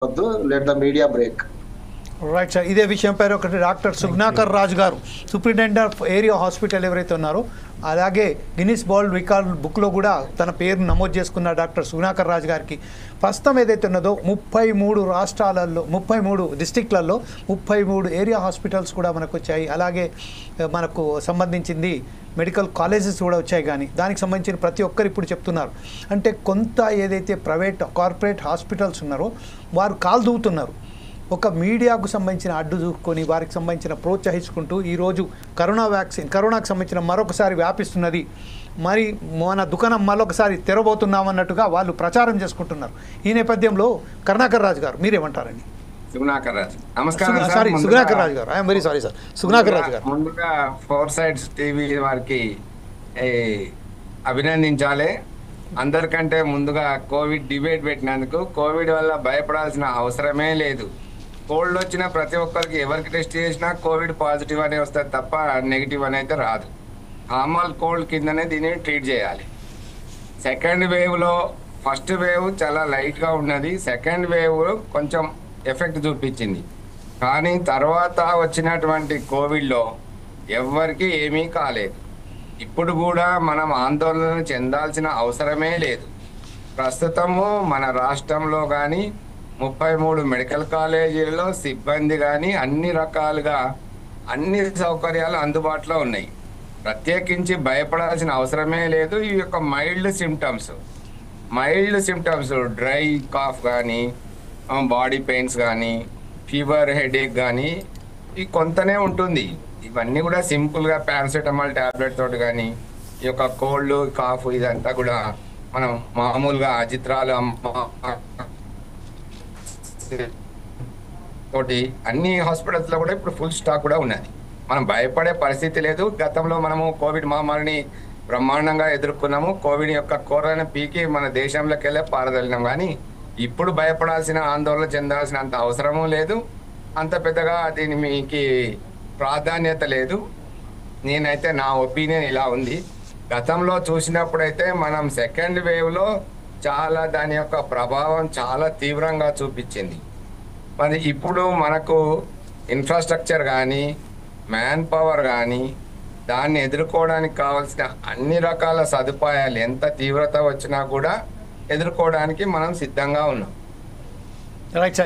let the media break. Right sir, ఇదే విషయంపై ఒకటి డాక్టర్ సుగ్నాకర్ రాజు గారు సూపరింటెండెంట్ ఆఫ్ ఏరియా హాస్పిటల్ ఎవరైతే ఉన్నారో, అలాగే గిన్నిస్ వరల్డ్ రికార్డ్ బుక్లో కూడా తన పేరు నమోదు చేసుకున్న డాక్టర్ సుగ్నాకర్ రాజు గారికి ప్రస్తుతం ఏదైతే ఉన్నదో 33 రాష్ట్రాలలో 33 డిస్టిక్లలో 33 ఏరియా హాస్పిటల్స్ కూడా మనకు వచ్చాయి. అలాగే మనకు సంబంధించింది మెడికల్ కాలేజెస్ కూడా వచ్చాయి. కానీ దానికి సంబంధించిన ప్రతి ఒక్కరు ఇప్పుడు చెప్తున్నారు అంటే కొంత ఏదైతే ప్రైవేట్ కార్పొరేట్ హాస్పిటల్స్ ఉన్నారో వారు కాలు దూవుతున్నారు. ఒక మీడియాకు సంబంధించిన అడ్డు చూసుకొని వారికి సంబంధించిన ప్రోత్సహించుకుంటూ ఈరోజు కరోనాకు సంబంధించిన మరొకసారి వ్యాపిస్తున్నది, మరి మన దుకాణం మరొకసారి తెరబోతున్నామన్నట్టుగా వాళ్ళు ప్రచారం చేసుకుంటున్నారు. ఈ నేపథ్యంలో కరుణాకర్ రాజు గారు మీరేమంటారండి? సుగ్నాకర్ రాజు, నమస్కారం. సారీ, సుగ్నాకర్ రాజు గారు, I'm very sorry sir. Sugnakar రాజు గారు, ముందుగా ఫోర్ సైడ్స్ టీవీ వారికి అభినందించాలి. అందరికంటే ముందుగా కోవిడ్ డిబేట్ పెట్టినందుకు. కోవిడ్ వల్ల భయపడాల్సిన అవసరమే లేదు. కోల్డ్ వచ్చిన ప్రతి ఒక్కరికి ఎవరికి టెస్ట్ చేసినా కోవిడ్ పాజిటివ్ అనే వస్తుంది తప్ప నెగిటివ్ అనేది రాదు. కామన్ కోల్డ్ కిందనే దీన్ని ట్రీట్ చేయాలి. సెకండ్ వేవ్లో ఫస్ట్ వేవ్ చాలా లైట్గా ఉన్నది, సెకండ్ వేవ్ కొంచెం ఎఫెక్ట్ చూపించింది. కానీ తర్వాత వచ్చినటువంటి కోవిడ్లో ఎవరికి ఏమీ కాలేదు. ఇప్పుడు కూడా మనం ఆందోళన చెందాల్సిన అవసరమే లేదు. ప్రస్తుతము మన రాష్ట్రంలో కానీ 33 మెడికల్ కాలేజీల్లో సిబ్బంది కానీ అన్ని రకాలుగా అన్ని సౌకర్యాలు అందుబాటులో ఉన్నాయి. ప్రత్యేకించి భయపడాల్సిన అవసరమే లేదు. ఈ యొక్క మైల్డ్ సిమ్టమ్స్ డ్రై కాఫ్ కానీ బాడీ పెయిన్స్ కానీ ఫీవర్ హెడేక్ కానీ ఈ కొంతనే ఉంటుంది. ఇవన్నీ కూడా సింపుల్గా పారాసెటమాల్ ట్యాబ్లెట్ తోటి కానీ ఈ యొక్క కోల్డ్ కాఫ్ ఇదంతా కూడా మనం మామూలుగా అజిత్రాలు తోటి అన్ని హాస్పిటల్స్లో కూడా ఇప్పుడు ఫుల్ స్టాక్ కూడా ఉన్నది. మనం భయపడే పరిస్థితి లేదు. గతంలో మనము కోవిడ్ మహమ్మారిని బ్రహ్మాండంగా ఎదుర్కొన్నాము. కోవిడ్ యొక్క కోరణ పీకి మన దేశంలోకి వెళ్ళే పారదలినాం. కానీ ఇప్పుడు భయపడాల్సిన ఆందోళన చెందాల్సినంత అవసరము లేదు. అంత పెద్దగా దీని మీకు ప్రాధాన్యత లేదు. నేనైతే నా ఒపీనియన్ ఇలా ఉంది. గతంలో చూసినప్పుడైతే మనం సెకండ్ వేవ్లో చాలా దాని యొక్క ప్రభావం చాలా తీవ్రంగా చూపించింది. మరి ఇప్పుడు మనకు ఇన్ఫ్రాస్ట్రక్చర్ కానీ మ్యాన్ పవర్ కానీ దాన్ని ఎదుర్కోవడానికి కావాల్సిన అన్ని రకాల సదుపాయాలు ఎంత తీవ్రత వచ్చినా కూడా ఎదుర్కోవడానికి మనం సిద్ధంగా ఉన్నాం. Right sir.